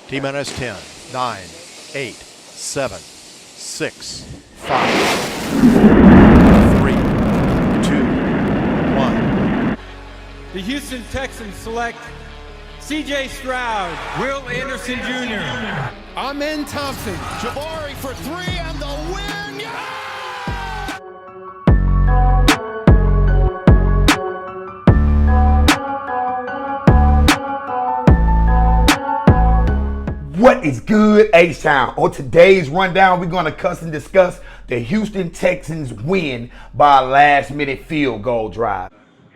T-minus 10, 9, 8, 7, 6, 5, 3, 2, 1. The Houston Texans select C.J. Stroud, Will Anderson Jr., Amen Thompson, Jabari for three and the win. What is good, H-Town? On today's rundown, we're going to discuss the Houston Texans win by a last-minute field goal drive.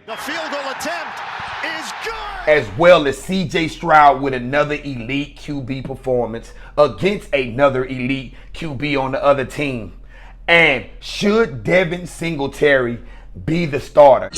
The field goal attempt is good. As well as C.J. Stroud with another elite QB performance against another elite QB on the other team. And should Devon Singletary be the starter?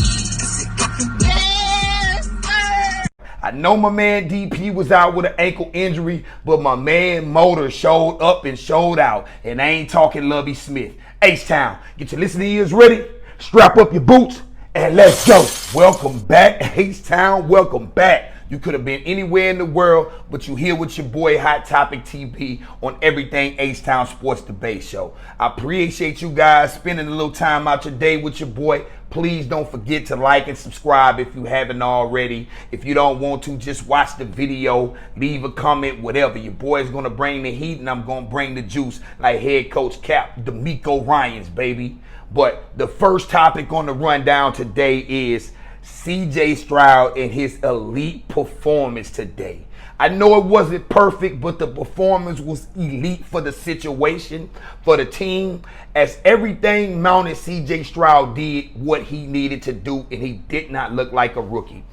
I know my man DP was out with an ankle injury, but my man Motor showed up and showed out. And I ain't talking Lovey Smith. H-Town, get your listening ears ready, strap up your boots, and let's go. Welcome back, H-Town, welcome back. You could have been anywhere in the world, but you here with your boy Hot Topic TV on everything H-Town Sports Debate Show. I appreciate you guys spending a little time out your day with your boy. Please don't forget to like and subscribe if you haven't already. If you don't want to, just watch the video, leave a comment, whatever. Your boy's going to bring the heat and I'm going to bring the juice like head coach Cap D'Amico Ryans, baby. But the first topic on the rundown today is C.J. Stroud and his elite performance today. I know it wasn't perfect, but the performance was elite for the situation, for the team, as everything mounted C.J. Stroud did what he needed to do, and he did not look like a rookie.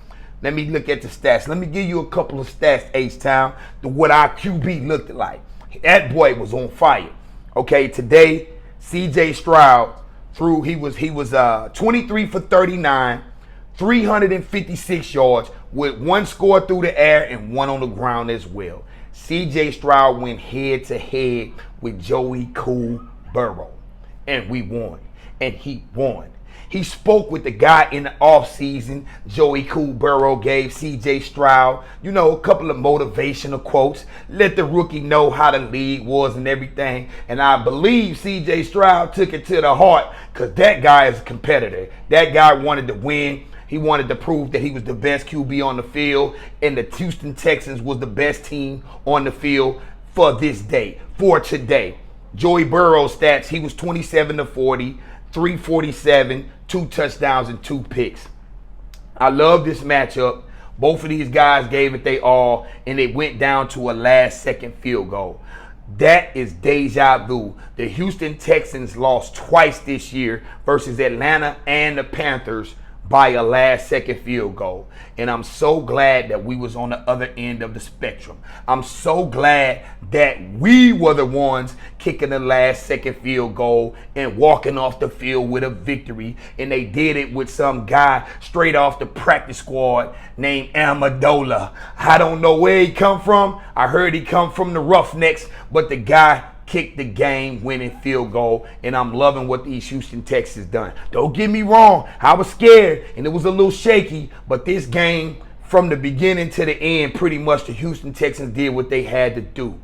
Let me look at the stats. Let me give you a couple of stats, H-Town, to what our QB looked like. That boy was on fire. Okay, today, C.J. Stroud threw, he was 23 for 39, 356 yards with one score through the air and one on the ground as well. C.J. Stroud went head to head with Joey Cool Burrow, and we won, and he won. He spoke with the guy in the offseason. Joey Cool Burrow gave C.J. Stroud, a couple of motivational quotes. Let the rookie know how the league was and everything. And I believe C.J. Stroud took it to the heart because that guy is a competitor. That guy wanted to win. He wanted to prove that he was the best QB on the field, and the Houston Texans was the best team on the field for this day, for today. Joey Burrow's stats, he was 27 to 40, 347, 2 touchdowns and 2 picks. I love this matchup. Both of these guys gave it their all, and it went down to a last-second field goal. That is deja vu. The Houston Texans lost twice this year versus Atlanta and the Panthers by a last-second field goal. And I'm so glad that we was on the other end of the spectrum. I'm so glad that we were the ones kicking the last-second field goal and walking off the field with a victory. And they did it with some guy straight off the practice squad named Amendola. I don't know where he come from. I heard he come from the Roughnecks, but the guy kicked the game-winning field goal, and I'm loving what these Houston Texans done. Don't get me wrong, I was scared, and it was a little shaky, but this game, from the beginning to the end, pretty much the Houston Texans did what they had to do.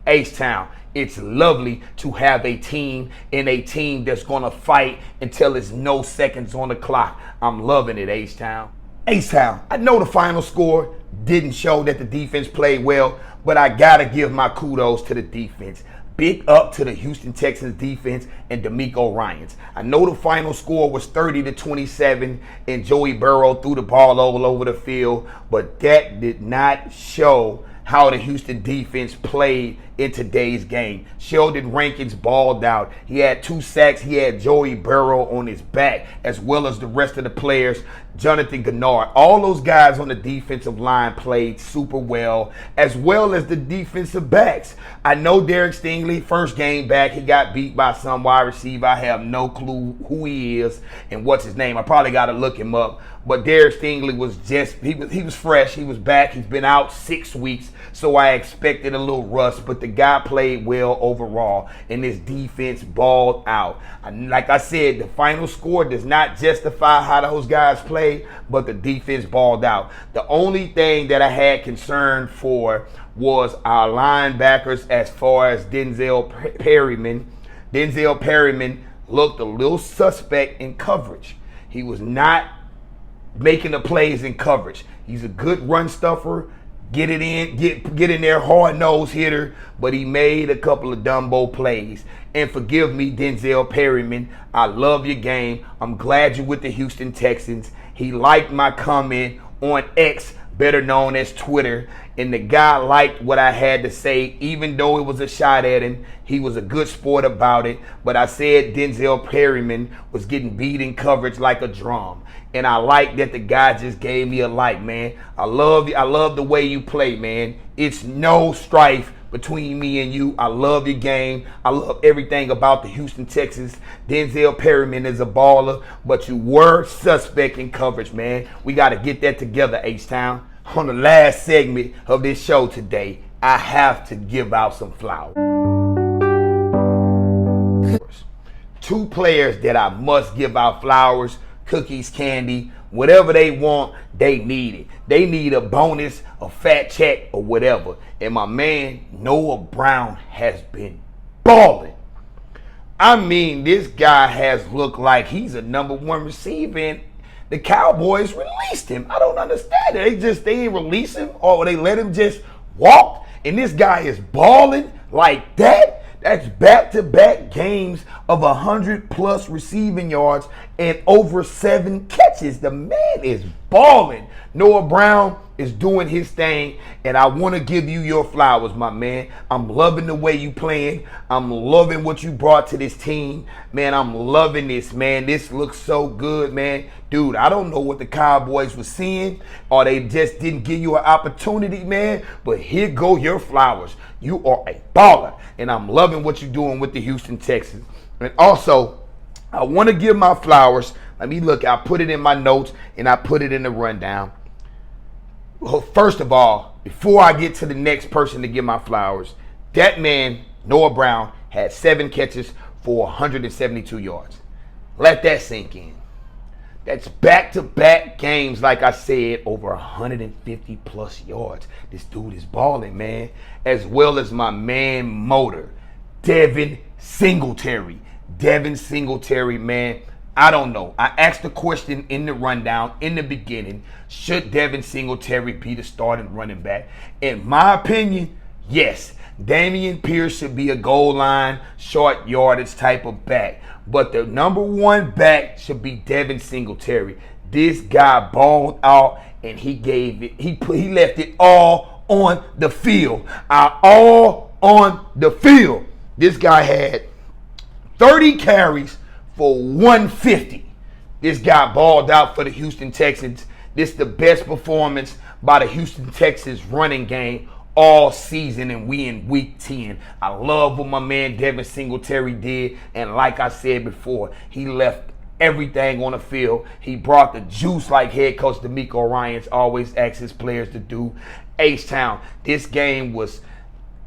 H-Town, it's lovely to have a team and a team that's going to fight until there's no seconds on the clock. I'm loving it, H-Town. H-Town, I know the final score didn't show that the defense played well, but I got to give my kudos to the defense. Big up to the Houston Texans defense and D'Amico Ryans. I know the final score was 30-27 and Joey Burrow threw the ball all over the field, but that did not show how the Houston defense played in today's game. Sheldon Rankins balled out. He had 2 sacks. He had Joey Burrow on his back, as well as the rest of the players. Jonathan Gennard. All those guys on the defensive line played super well as the defensive backs. I know Derek Stingley, first game back, he got beat by some wide receiver. I have no clue who he is and what's his name. I probably got to look him up. But Derek Stingley was he was fresh. He was back. He's been out 6 weeks. so I expected a little rust, but the guy played well overall, and his defense balled out. Like I said, the final score does not justify how those guys played, but the defense balled out. The only thing that I had concern for was our linebackers as far as Denzel Perryman. Denzel Perryman looked a little suspect in coverage. He was not making the plays in coverage. He's a good run stuffer, get in there, hard-nosed hitter, but he made a couple of Dumbo plays. And forgive me, Denzel Perryman, I love your game. I'm glad you're with the Houston Texans. He liked my comment on X, better known as Twitter, and the guy liked what I had to say. Even though it was a shot at him, he was a good sport about it. But I said Denzel Perryman was getting beat in coverage like a drum, and I like that the guy just gave me a like, man. I love the way you play, man. It's no strife between me and you. I love your game. I love everything about the Houston Texans. Denzel Perryman is a baller, but you were suspect in coverage, man. We got to get that together, H-Town. On the last segment of this show today, I have to give out some flowers. Two players that I must give out flowers, cookies, candy, whatever they want, they need it. They need a bonus, a fat check, or whatever. And my man, Noah Brown, has been balling. I mean, this guy has looked like he's a #1 receiver, and the Cowboys released him. I don't understand it. They didn't release him, or they let him just walk, and this guy is balling like that. That's back-to-back games of 100+ receiving yards and over 7 catches. The man is balling. Noah Brown is doing his thing, and I want to give you your flowers, my man. I'm loving the way you playing. I'm loving what you brought to this team. Man, I'm loving this, man. This looks so good, man. Dude, I don't know what the Cowboys were seeing, or they just didn't give you an opportunity, man, but here go your flowers. You are a baller, and I'm loving what you're doing with the Houston Texans. And also, I want to give my flowers. Let me look. I put it in my notes, and I put it in the rundown. Well, first of all, before I get to the next person to give my flowers, that man, Noah Brown, had 7 catches for 172 yards. Let that sink in. That's back-to-back games, like I said, over 150+ yards. This dude is balling, man. As well as my man Motor, Devon Singletary. Devon Singletary, man. I don't know. I asked the question in the rundown in the beginning, should Devon Singletary be the starting running back? In my opinion, yes. Dameon Pierce should be a goal line, short yardage type of back. But the #1 back should be Devon Singletary. This guy balled out, and he left it all on the field. All on the field. This guy had 30 carries for 150. This guy balled out for the Houston Texans. This is the best performance by the Houston Texans running game all season, and we in week 10. I love what my man Devon Singletary did, and like I said before, he left everything on the field. He brought the juice like head coach DeMeco Ryans always asks his players to do. H-Town, this game was,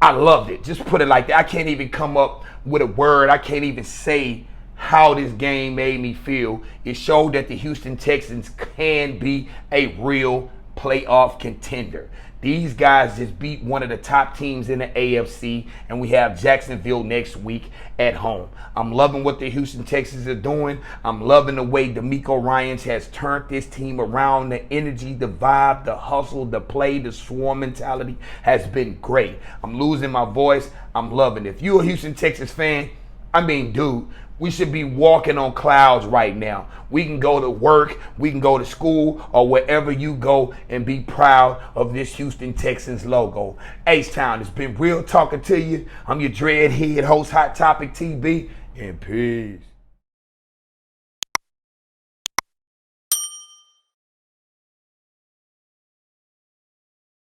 I loved it. Just put it like that. I can't even come up with a word. I can't even say how this game made me feel. It showed that the Houston Texans can be a real playoff contender. These guys just beat one of the top teams in the AFC, and we have Jacksonville next week at home. I'm loving what the Houston Texans are doing. I'm loving the way DeMeco Ryans has turned this team around. The energy, the vibe, the hustle, the play, the swarm mentality has been great. I'm losing my voice. I'm loving it. If you're a Houston Texans fan, I mean, dude, we should be walking on clouds right now. We can go to work, we can go to school, or wherever you go and be proud of this Houston Texans logo. H-Town, it's been real talking to you. I'm your dreadhead host, Hot Topic TB, and peace.